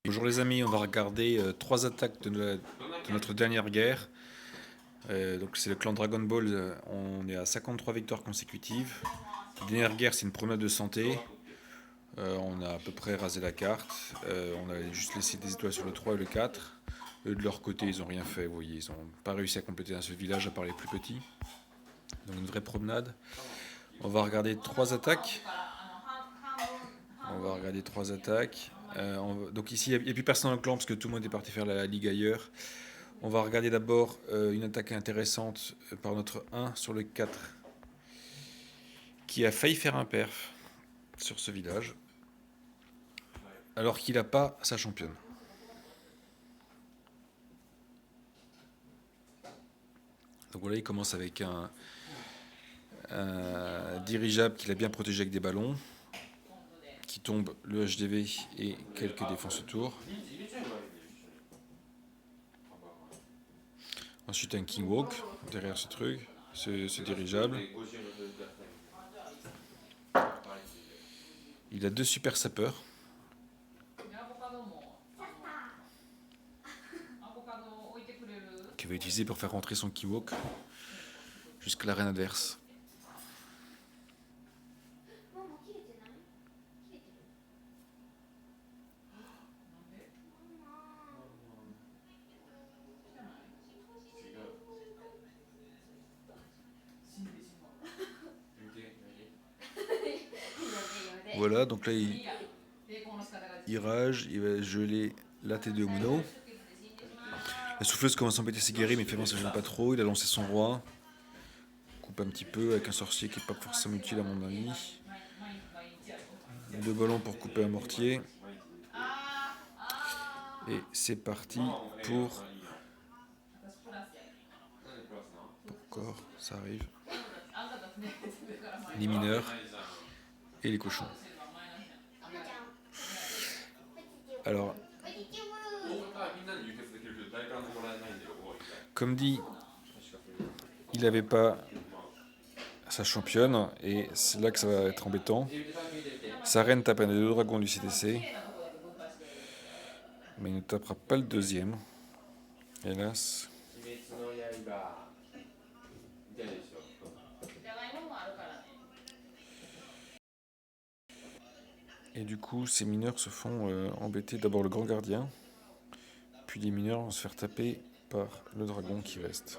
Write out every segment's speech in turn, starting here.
Bonjour les amis, on va regarder trois attaques de notre dernière guerre. Donc c'est le clan Dragon Ball, on est à 53 victoires consécutives. La dernière guerre c'est une promenade de santé. On a à peu près rasé la carte. On a juste laissé des étoiles sur le 3 et le 4. Eux de leur côté ils n'ont rien fait, vous voyez, ils n'ont pas réussi à compléter un seul village à part les plus petits. Donc une vraie promenade. On va regarder trois attaques. On va regarder trois attaques. Donc ici, il n'y a plus personne dans le clan parce que tout le monde est parti faire la ligue ailleurs. On va regarder d'abord une attaque intéressante par notre 1 sur le 4 qui a failli faire un perf sur ce village alors qu'il n'a pas sa championne. Donc voilà, il commence avec un dirigeable qu'il a bien protégé avec des ballons qui tombe le HDV et quelques défenses autour. Ensuite un King Walk derrière ce truc, ce dirigeable. Il a deux super sapeurs qu'il va utiliser pour faire rentrer son Kiwok jusqu'à l'arène adverse. Voilà, donc là il rage, il va geler la T2 Mono. La souffleuse commence à embêter ses guerriers, mais finalement ça gêne pas trop. Il a lancé son roi. Coupe un petit peu avec un sorcier qui n'est pas forcément utile à mon avis. Deux ballons pour couper un mortier. Et c'est parti pour corps, ça arrive. Les mineurs et les cochons. Alors, comme dit, il n'avait pas sa championne et c'est là que ça va être embêtant. Sa reine tape un des deux dragons du CTC, mais il ne tapera pas le deuxième, hélas. Et du coup, ces mineurs se font embêter. D'abord le grand gardien, puis les mineurs vont se faire taper par le dragon qui reste.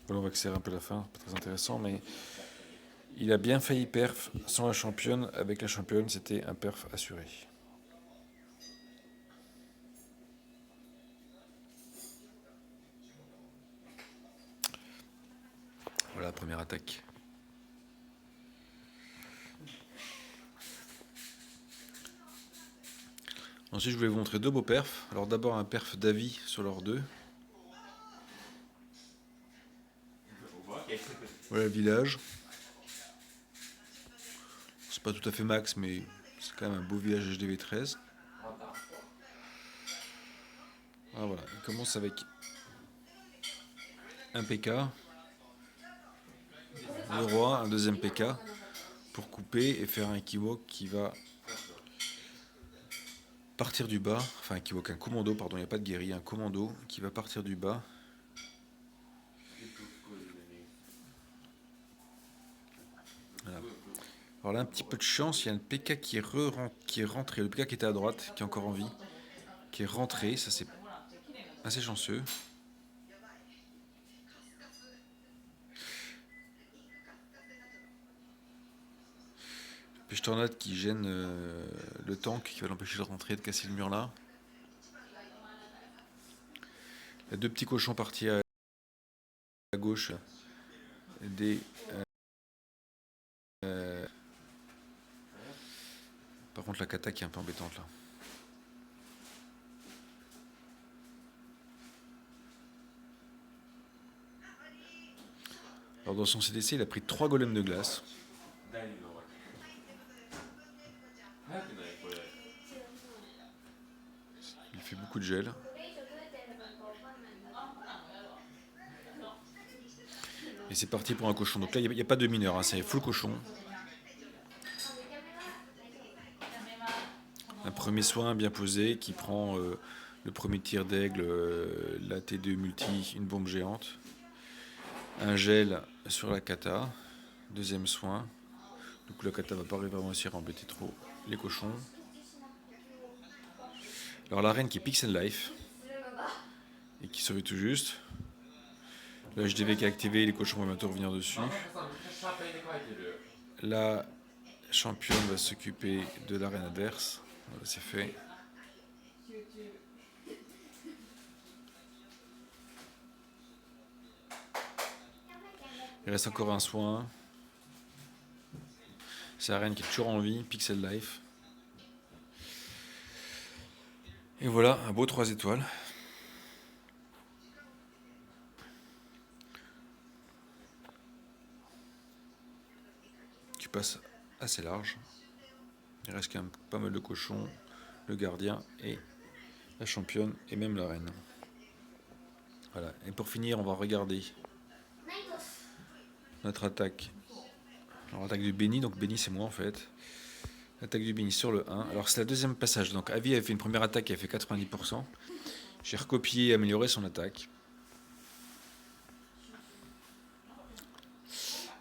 Voilà, on va accélérer un peu la fin, pas très intéressant, mais il a bien failli perf sans la championne. Avec la championne, c'était un perf assuré. Voilà la première attaque. Ensuite, je voulais vous montrer deux beaux perfs. Alors d'abord un perf d'avis sur leurs deux. Voilà le village. C'est pas tout à fait max, mais c'est quand même un beau village HDV 13. Ah, voilà, il commence avec un PK, le roi, un deuxième PK pour couper et faire un Kiwok qui va partir du bas. Enfin, un Kiwok, un commando, pardon, il n'y a pas de guerrier, un commando qui va partir du bas. Voilà. Alors là, un petit peu de chance, il y a un PK qui est rentré, le PK qui était à droite, qui est encore en vie, qui est rentré, ça c'est assez chanceux. Pêche tornade qui gêne le tank, qui va l'empêcher de rentrer et de casser le mur là. Il y a deux petits cochons partis à gauche des par contre la kata qui est un peu embêtante là. Alors dans son CDC il a pris 3 golems de glace. Il fait beaucoup de gel. Et c'est parti pour un cochon. Donc là il n'y a pas de mineur, hein, c'est full cochon. Un premier soin bien posé qui prend le premier tir d'aigle, la T2 multi, une bombe géante. Un gel sur la kata. Deuxième soin. Donc la kata va pas vraiment réussir à embêter trop les cochons. Alors la reine qui est Pixel Life et qui survit tout juste. Le HDV qui est activé, les cochons vont bientôt revenir dessus. La championne va s'occuper de la reine adverse. Voilà, c'est fait. Il reste encore un soin. C'est la reine qui est toujours en vie, Pixel Life. Et voilà, un beau 3 étoiles. Qui passe assez large. Il reste quand même pas mal de cochons, le gardien et la championne et même la reine. Voilà. Et pour finir, on va regarder notre attaque. Alors attaque du Benny, donc Benny c'est moi en fait. Attaque du Benny sur le 1. Alors c'est la deuxième passage. Donc Avi avait fait une première attaque qui a fait 90%. J'ai recopié et amélioré son attaque.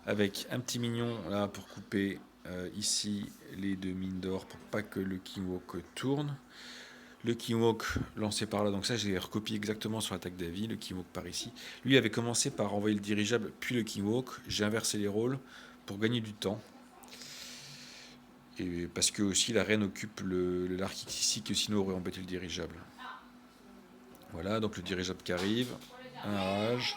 Avec un petit mignon là pour couper ici les deux mines d'or pour pas que le Kingwalk tourne. Le Kingwalk lancé par là, donc ça j'ai recopié exactement sur l'attaque d'Avi, le Kingwalk par ici. Lui avait commencé par envoyer le dirigeable puis le Kingwalk. J'ai inversé les rôles pour gagner du temps. Et parce que aussi la reine occupe l'arc ici que sinon aurait embêté le dirigeable. Voilà, donc le dirigeable qui arrive. Un rage.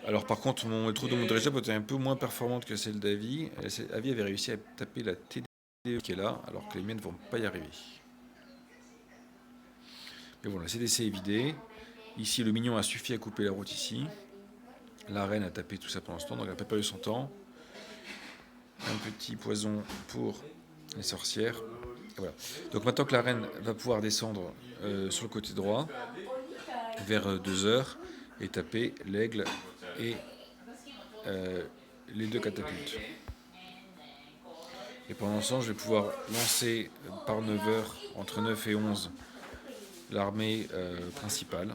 Alors par contre, le trou de mon dirigeable était un peu moins performante que celle d'Avi. Avi avait réussi à taper la TDE qui est là, alors que les miennes ne vont pas y arriver. Et voilà, CDC est vidé. Ici, le mignon a suffi à couper la route ici. La reine a tapé tout ça pendant ce temps, donc elle n'a pas perdu son temps. Un petit poison pour les sorcières. Voilà. Donc maintenant que la reine va pouvoir descendre sur le côté droit, vers 2h, et taper l'aigle et les deux catapultes. Et pendant ce temps, je vais pouvoir lancer par 9h, entre 9 et 11, l'armée principale.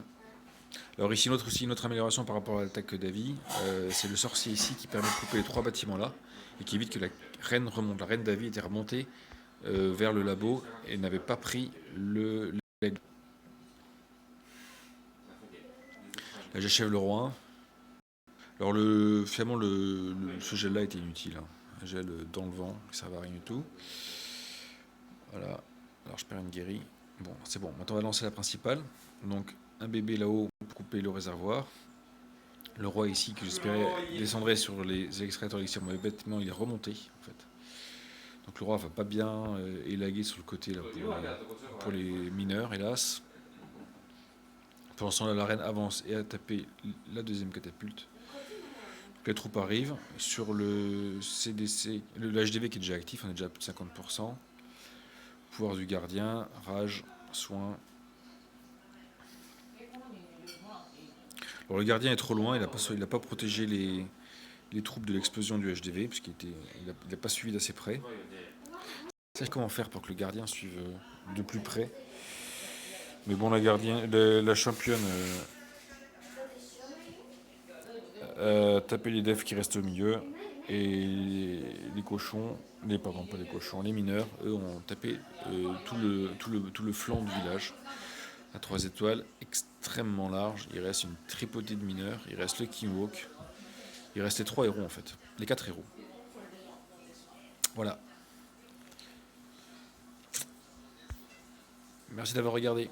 Alors ici, une autre amélioration par rapport à l'attaque d'Avi, c'est le sorcier ici qui permet de couper les 3 bâtiments là, et qui évite que la reine remonte. La reine d'Avi était remontée vers le labo et n'avait pas pris l'aigle. Là, j'achève le roi. Alors finalement, ce gel là était inutile. Hein. Un gel dans le vent, ça ne servait à rien du tout. Voilà. Alors je perds une guérie. Bon, c'est bon. Maintenant, on va lancer la principale. Donc, un bébé là-haut pour couper le réservoir. Le roi ici, que j'espérais descendrait sur les extracteurs d'élixir, mais bêtement, il est remonté, en fait. Donc le roi va pas bien élaguer sur le côté là, pour les mineurs, hélas. Pendant ce temps-là, la reine avance et a tapé la deuxième catapulte. Les troupes arrivent sur le CDC, le HDV qui est déjà actif, on est déjà à plus de 50%. Pouvoir du gardien, rage, soin. Alors le gardien est trop loin, il n'a pas protégé les troupes de l'explosion du HDV, parce qu'il n'a pas suivi d'assez près. Je sais comment faire pour que le gardien suive de plus près. Mais bon, la championne taper les devs qui restent au milieu. Et les cochons, pardon, pas les cochons, les mineurs, eux ont tapé tout le flanc du village. À 3 étoiles, extrêmement large. Il reste une tripotée de mineurs. Il reste le Kingwalk. Il reste les 3 héros en fait. Les 4 héros. Voilà. Merci d'avoir regardé.